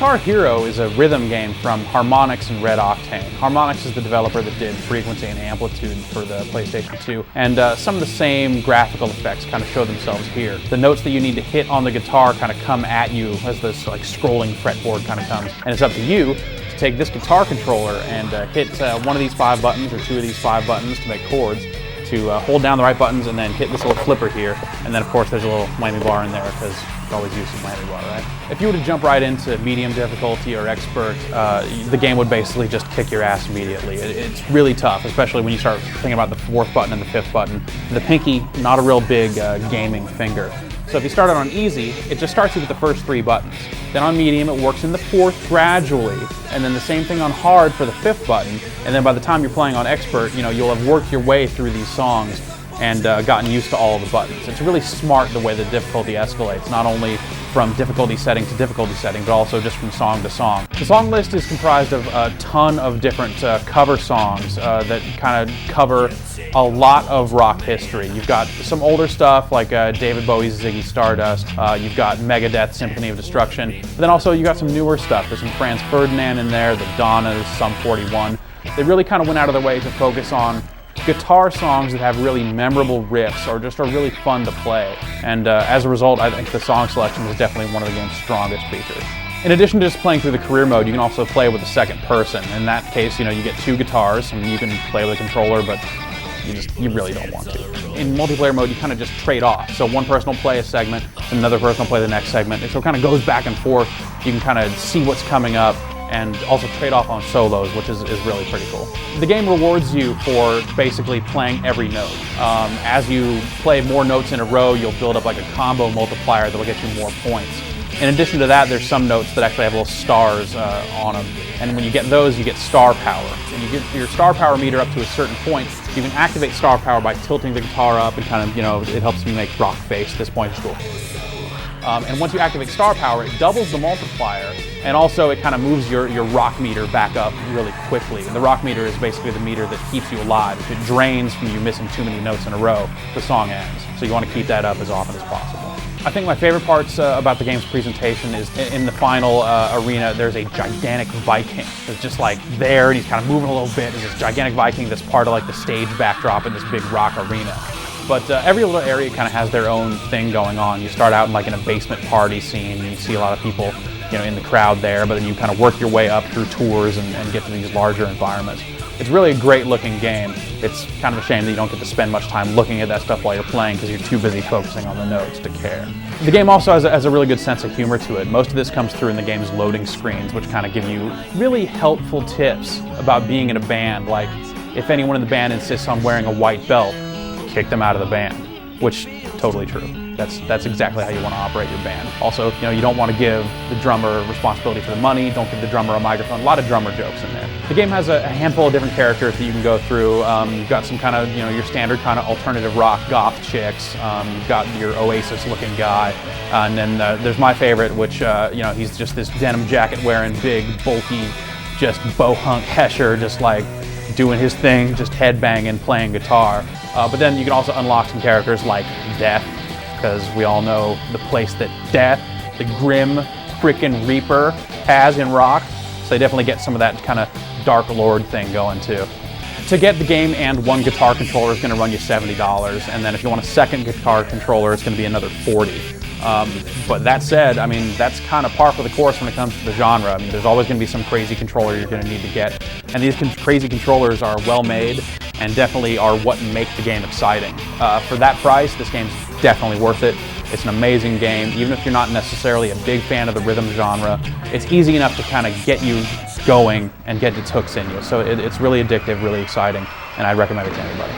Guitar Hero is a rhythm game from Harmonix and Red Octane. Harmonix is the developer that did Frequency and Amplitude for the PlayStation 2, and some of the same graphical effects kind of show themselves here. The notes that you need to hit on the guitar kind of come at you as this like scrolling fretboard kind of comes, and it's up to you to take this guitar controller and hit one of these 5 buttons or 2 of these 5 buttons to make chords, to hold down the right buttons and then hit this little flipper here, and then of course there's a little whammy bar in there because you always use some whammy bar, right? If you were to jump right into medium difficulty or expert, the game would basically just kick your ass immediately. It's really tough, especially when you start thinking about the 4th button and the 5th button. The pinky, not a real big gaming finger. So if you start out on easy, it just starts you with the first 3 buttons. Then on medium, it works in the 4th gradually, and then the same thing on hard for the 5th button. And then by the time you're playing on expert, you'll have worked your way through these songs and gotten used to all of the buttons. It's really smart the way the difficulty escalates, not only from difficulty setting to difficulty setting, but also just from song to song. The song list is comprised of a ton of different cover songs that kind of cover a lot of rock history. You've got some older stuff like David Bowie's Ziggy Stardust, you've got Megadeth's Symphony of Destruction, but then also you got some newer stuff. There's some Franz Ferdinand in there, the Donnas, Sum 41. They really kind of went out of their way to focus on guitar songs that have really memorable riffs or just are really fun to play. And as a result, I think the song selection is definitely one of the game's strongest features. In addition to just playing through the career mode, you can also play with the second person. In that case, you get 2 guitars and you can play with a controller, but you really don't want to. In multiplayer mode, you kind of just trade off. So one person will play a segment, and another person will play the next segment. And so it kind of goes back and forth. You can kind of see what's coming up and also trade off on solos, which is really pretty cool. The game rewards you for basically playing every note. As you play more notes in a row, you'll build up like a combo multiplier that will get you more points. In addition to that, there's some notes that actually have little stars on them. And when you get those, you get star power. And you get your star power meter up to a certain point. You can activate star power by tilting the guitar up and kind of, it helps you make rock face. This point is cool. And once you activate star power, it doubles the multiplier, and also it kind of moves your rock meter back up really quickly. And the rock meter is basically the meter that keeps you alive. If it drains from you missing too many notes in a row, the song ends. So you want to keep that up as often as possible. I think my favorite parts about the game's presentation is in the final arena, there's a gigantic Viking that's just like there, and he's kind of moving a little bit. There's this gigantic Viking that's part of like the stage backdrop in this big rock arena. But every little area kind of has their own thing going on. You start out in a basement party scene, and you see a lot of people in the crowd there, but then you kind of work your way up through tours and get to these larger environments. It's really a great looking game. It's kind of a shame that you don't get to spend much time looking at that stuff while you're playing because you're too busy focusing on the notes to care. The game also has a really good sense of humor to it. Most of this comes through in the game's loading screens, which kind of give you really helpful tips about being in a band, like if anyone in the band insists on wearing a white belt, kick them out of the band, which totally true. That's exactly how you want to operate your band. Also, you don't want to give the drummer responsibility for the money. Don't give the drummer a microphone. A lot of drummer jokes in there. The game has a handful of different characters that you can go through. You've got some kind of, your standard kind of alternative rock goth chicks. You've got your Oasis-looking guy, and then there's my favorite, which he's just this denim jacket wearing, big, bulky, just bohunk Hesher, just like doing his thing, just headbanging, playing guitar. But then you can also unlock some characters like Death, because we all know the place that Death, the grim frickin' Reaper, has in rock. So they definitely get some of that kind of Dark Lord thing going too. To get the game and 1 guitar controller is going to run you $70, and then if you want a second guitar controller, it's going to be another $40. But that said, that's kind of par for the course when it comes to the genre. There's always going to be some crazy controller you're going to need to get, and these crazy controllers are well made and definitely are what make the game exciting. For that price, this game's definitely worth it. It's an amazing game. Even if you're not necessarily a big fan of the rhythm genre, it's easy enough to kind of get you going and get its hooks in you. So it's really addictive, really exciting, and I recommend it to anybody.